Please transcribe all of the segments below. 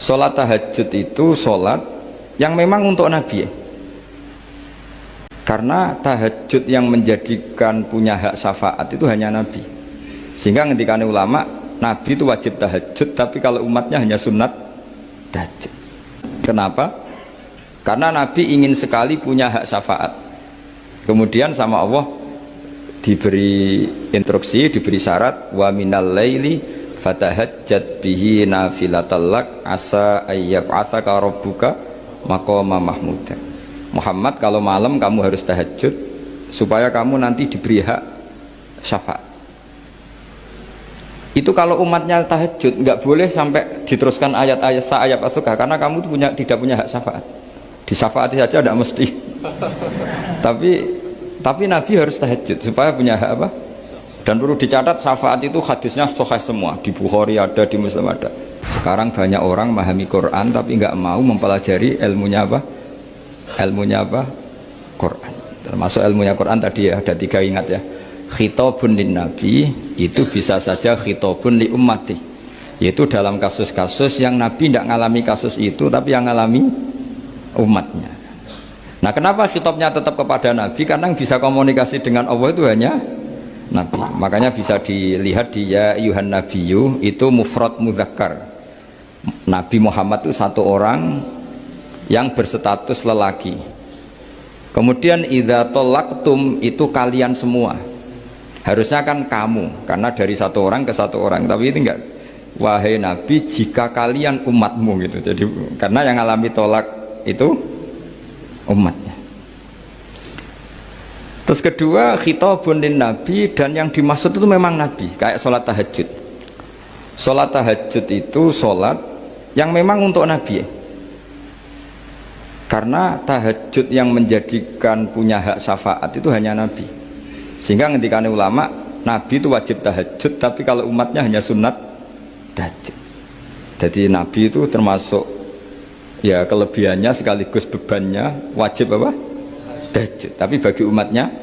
Sholat tahajud itu sholat yang memang untuk Nabi ya. Karena tahajud yang menjadikan punya hak syafaat itu hanya Nabi. Sehingga ketika ulama, Nabi itu wajib tahajud, tapi kalau umatnya hanya sunat tahajud. Kenapa? Karena Nabi ingin sekali punya hak syafaat. Kemudian sama Allah diberi instruksi, diberi syarat, wa minal laili fatahajjat bihi nafilatal lak asa ayyab'atsaka rabbuka maqama mahmuda. Muhammad, kalau malam kamu harus tahajud supaya kamu nanti diberi hak syafaat. Itu kalau umatnya tahajud nggak boleh sampai diteruskan ayat-ayat sa'ayat asuka, karena kamu tidak punya hak syafaat. Disyafaati saja tidak mesti. tapi Nabi harus tahajud supaya punya hak apa? Dan perlu dicatat, syafaat itu hadisnya sahih semua, di Bukhari ada, di Muslim ada. Sekarang banyak orang memahami Quran tapi nggak mau mempelajari ilmunya apa? Ilmunya apa? Quran. Termasuk ilmunya Quran tadi ya, ada 3 ingat ya. Khitabun lin Nabi itu bisa saja khitabun li ummati, yaitu dalam kasus-kasus yang Nabi tidak ngalami kasus itu tapi yang ngalami umatnya. Nah, kenapa khitabnya tetap kepada Nabi? Karena yang bisa komunikasi dengan Allah itu hanya Nabi. Makanya bisa dilihat di ya Yuhan Nabiyyu itu mufrad muzakkar. Nabi Muhammad itu satu orang yang berstatus lelaki. Kemudian idza talaqtum itu kalian semua. Harusnya kan kamu, karena dari satu orang ke satu orang. Tapi itu enggak. Wahai Nabi, jika kalian umatmu gitu. Jadi karena yang alami tolak itu umatnya. Terus kedua, khitabun lin Nabi, dan yang dimaksud itu memang Nabi, kayak sholat tahajud. Sholat tahajud itu sholat yang memang untuk Nabi ya. Karena tahajud yang menjadikan punya hak syafaat itu hanya Nabi. Sehingga ketika ulama, Nabi itu wajib tahajud, tapi kalau umatnya hanya sunat tahajud. Jadi Nabi itu termasuk ya kelebihannya sekaligus bebannya wajib apa? Tahajud. Tapi bagi umatnya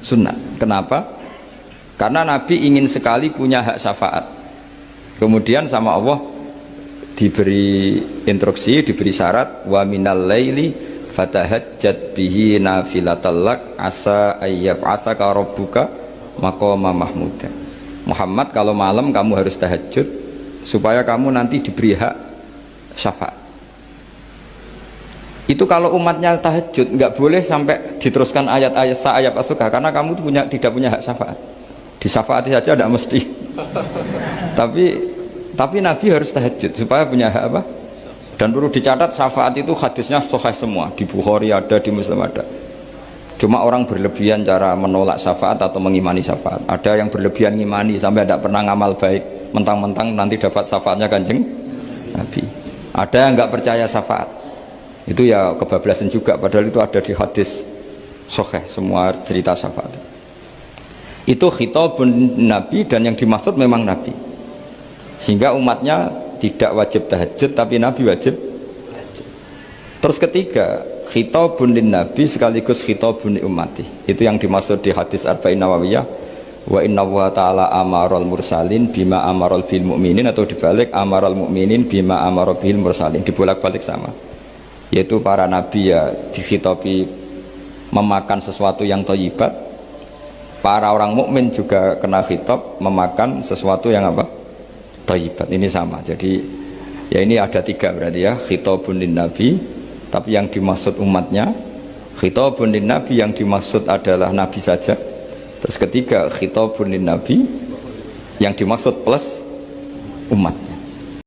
sunat. Kenapa? Karena Nabi ingin sekali punya hak syafaat. Kemudian sama Allah diberi instruksi, diberi syarat, wa minal laili fatahajjat bihi nafilatal lak asa ayyab'atsaka rabbuka maqama mahmuda. Muhammad, kalau malam kamu harus tahajud supaya kamu nanti diberi hak syafaat. Itu kalau umatnya tahajud nggak boleh sampai diteruskan ayat-ayat sa'ayat asuka, karena kamu tidak punya hak syafaat. Disyafaati saja tidak mesti. Tapi Nabi harus tahajud supaya punya hak apa? Dan perlu dicatat, syafaat itu hadisnya sahih semua, di Bukhari ada, di Muslim ada. Cuma orang berlebihan cara menolak syafaat atau mengimani syafaat. Ada yang berlebihan ngimani sampai tidak pernah ngamal baik, mentang-mentang nanti dapat syafaatnya Kanjeng Nabi. Ada yang nggak percaya syafaat, itu ya kebablasan juga, padahal itu ada di hadis sahih semua cerita syafaat. Itu khitabun Nabi, dan yang dimaksud memang Nabi. Sehingga umatnya tidak wajib tahajud, tapi Nabi wajib tahajud. Terus ketiga, khitabun lin Nabi sekaligus khitabun li ummati. Itu yang dimaksud di hadis Arba'in Nawawiyah, wa inna wa ta'ala amaral mursalin bima amaral bil mu'minin, atau dibalik amaral mu'minin bima amaral bil mursalin, dibolak-balik sama. Yaitu para nabi ya dikhitabi memakan sesuatu yang thayyibat. Para orang mukmin juga kena khitab memakan sesuatu yang apa? Thayyibat. Ini sama. Jadi ya ini ada 3 berarti ya, khitabun lin Nabi, tapi yang dimaksud umatnya. Khitabun lin Nabi yang dimaksud adalah Nabi saja. Terus ketiga, khitabun lin Nabi yang dimaksud plus umat.